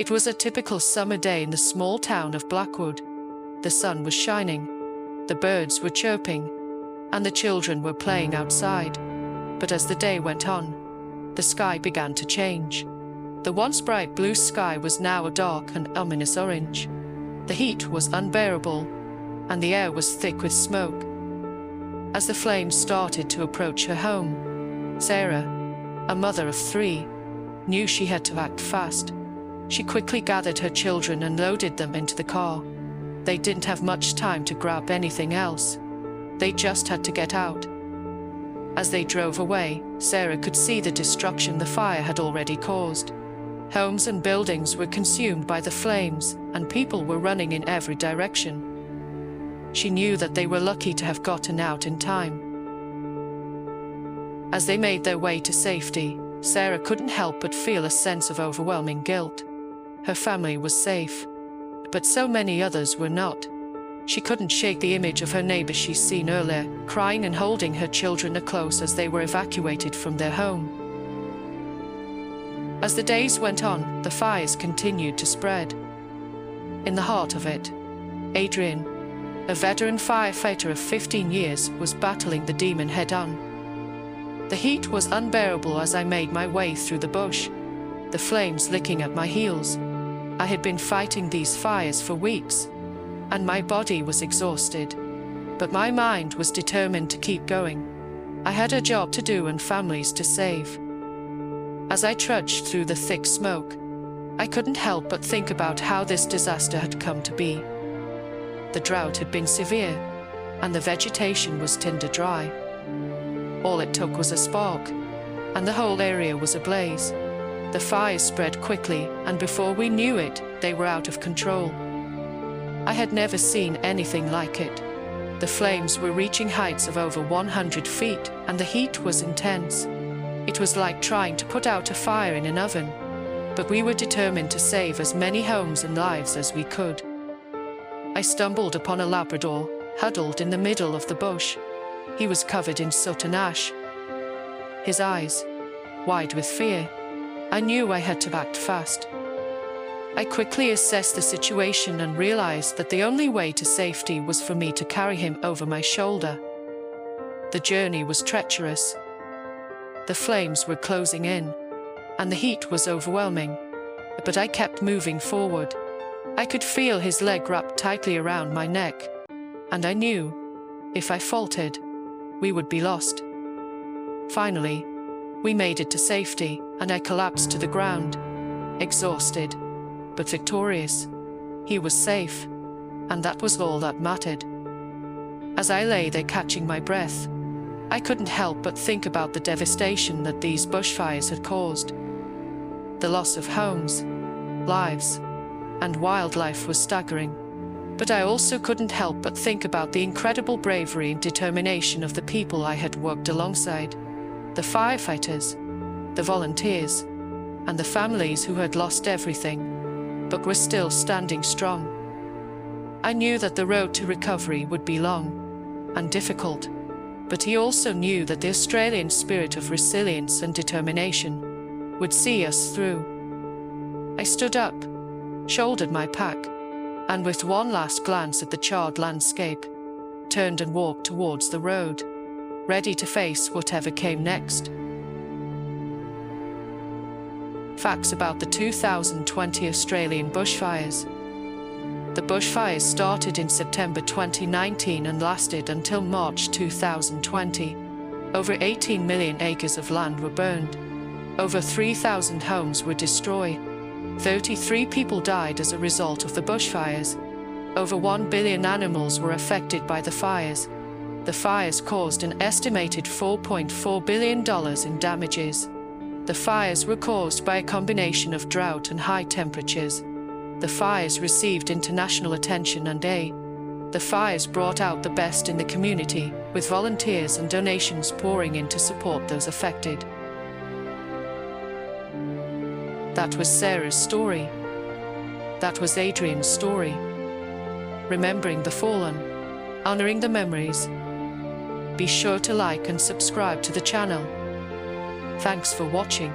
It was a typical summer day in the small town of Blackwood. The sun was shining, the birds were chirping, and the children were playing outside. But as the day went on, the sky began to change. The once bright blue sky was now a dark and ominous orange. The heat was unbearable, and the air was thick with smoke. As the flames started to approach her home, Sarah, a mother of 3, knew she had to act fast. She quickly gathered her children and loaded them into the car. They didn't have much time to grab anything else. They just had to get out. As they drove away, Sarah could see the destruction the fire had already caused. Homes and buildings were consumed by the flames, and people were running in every direction. She knew that they were lucky to have gotten out in time. As they made their way to safety, Sarah couldn't help but feel a sense of overwhelming guilt. Her family was safe, but so many others were not. She couldn't shake the image of her neighbor she'd seen earlier, crying and holding her children close as they were evacuated from their home. As the days went on, the fires continued to spread. In the heart of it, Adrian, a veteran firefighter of 15 years, was battling the demon head-on. The heat was unbearable as I made my way through the bush, the flames licking at my heels. I had been fighting these fires for weeks, and my body was exhausted, but my mind was determined to keep going. I had a job to do and families to save. As I trudged through the thick smoke, I couldn't help but think about how this disaster had come to be. The drought had been severe, and the vegetation was tinder dry. All it took was a spark, and the whole area was ablaze. The fires spread quickly, and before we knew it, they were out of control. I had never seen anything like it. The flames were reaching heights of over 100 feet, and the heat was intense. It was like trying to put out a fire in an oven, but we were determined to save as many homes and lives as we could. I stumbled upon a Labrador, huddled in the middle of the bush. He was covered in soot and ash, his eyes wide with fear. I knew I had to act fast. I quickly assessed the situation and realized that the only way to safety was for me to carry him over my shoulder. The journey was treacherous. The flames were closing in, and the heat was overwhelming, but I kept moving forward. I could feel his leg wrapped tightly around my neck, and I knew, if I faltered, we would be lost. Finally, we made it to safety, and I collapsed to the ground, exhausted, but victorious. He was safe, and that was all that mattered. As I lay there catching my breath, I couldn't help but think about the devastation that these bushfires had caused. The loss of homes, lives, and wildlife was staggering, but I also couldn't help but think about the incredible bravery and determination of the people I had worked alongside, the firefighters, the volunteers, and the families who had lost everything, but were still standing strong. I knew that the road to recovery would be long and difficult, but he also knew that the Australian spirit of resilience and determination would see us through. I stood up, shouldered my pack, and with one last glance at the charred landscape, turned and walked towards the road, ready to face whatever came next. Facts about the 2020 Australian bushfires. The bushfires started in September 2019 and lasted until March 2020. Over 18 million acres of land were burned. Over 3,000 homes were destroyed. 33 people died as a result of the bushfires. Over 1 billion animals were affected by the fires. The fires caused an estimated $4.4 billion in damages. The fires were caused by a combination of drought and high temperatures. The fires received international attention and aid. The fires brought out the best in the community, with volunteers and donations pouring in to support those affected. That was Sarah's story. That was Adrian's story. Remembering the fallen, honoring the memories. Be sure to like and subscribe to the channel. Thanks for watching.